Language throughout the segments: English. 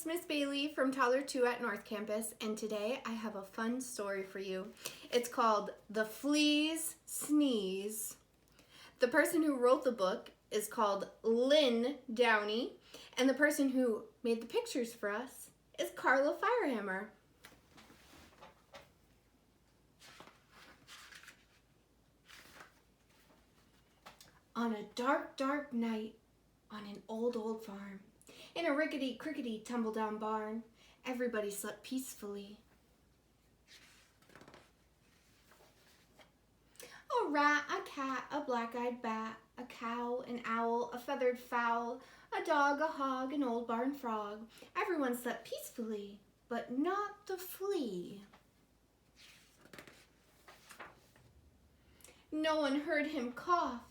it's Miss Bailey from Toddler 2 at North Campus, and today I have a fun story for you. It's called The Flea's Sneeze. The person who wrote the book is called Lynn Downey, and the person who made the pictures for us is Carla Firehammer. On a dark, dark night on an old farm, in a rickety-crickety tumble-down barn, everybody slept peacefully. A rat, a cat, a black-eyed bat, a cow, an owl, a feathered fowl, a dog, a hog, an old barn frog. Everyone slept peacefully, but not the flea. No one heard him cough.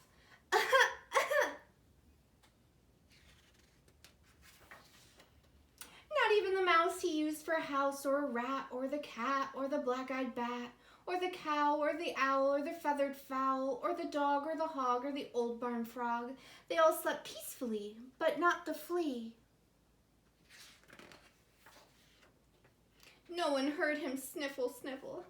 Not even the mouse he used for a house, or a rat, or the cat, or the black-eyed bat, or the cow, or the owl, or the feathered fowl, or the dog, or the hog, or the old barn frog. They all slept peacefully, but not the flea. No one heard him sniffle, sniffle.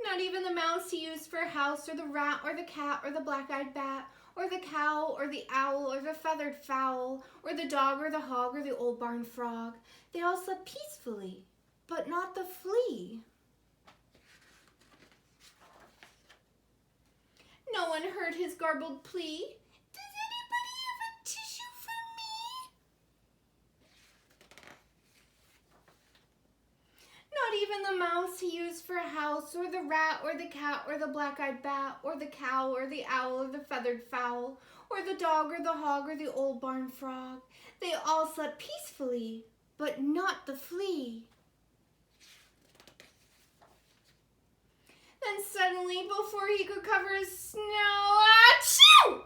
Not even the mouse he used for a house, or the rat, or the cat, or the black-eyed bat, or the cow, or the owl, or the feathered fowl, or the dog, or the hog, or the old barn frog. They all slept peacefully, but not the flea. No one heard his garbled plea. Does anybody have a tissue for me? Not even the mouse he used for a house, or the rat, or the cat, or the black-eyed bat, or the cow, or the owl, or the feathered fowl, or the dog, or the hog, or the old barn frog. They all slept peacefully, but not the flea. Then suddenly, before he could cover his snow, achoo!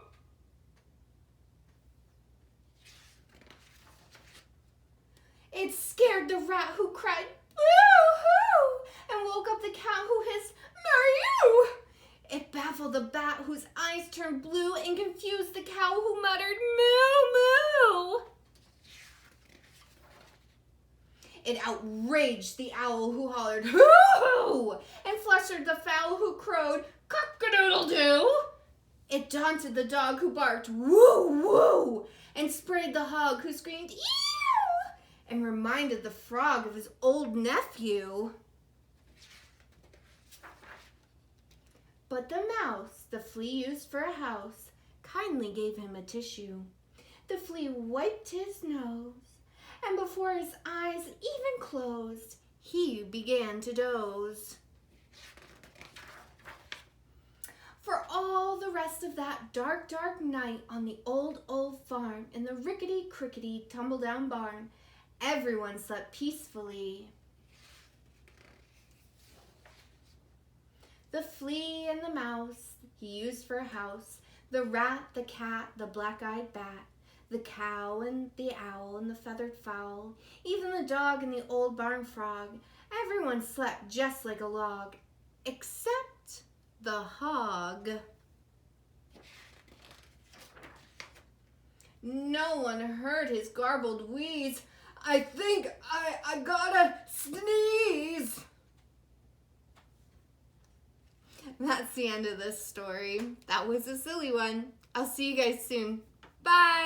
It scared the rat, who cried, boo-hoo, and woke up the cat, who hissed, meow. It baffled the bat, whose eyes turned blue, and confused the cow, who muttered, moo, moo. It outraged the owl, who hollered, hoo-hoo, and flustered the fowl, who crowed, cock-a-doodle-doo. It daunted the dog, who barked, woo-woo, and sprayed the hog, who screamed, ew, and reminded the frog of his old nephew. But the mouse the flea used for a house kindly gave him a tissue. The flea wiped his nose, and before his eyes even closed, he began to doze. For all the rest of that dark, dark night on the old farm in the rickety-crickety tumble-down barn, everyone slept peacefully. The flea and the mouse he used for a house, the rat, the cat, the black-eyed bat, the cow and the owl and the feathered fowl, even the dog and the old barn frog, everyone slept just like a log, except the hog. No one heard his garbled wheeze. I think I gotta sneeze. That's the end of this story. That was a silly one. I'll see you guys soon. Bye.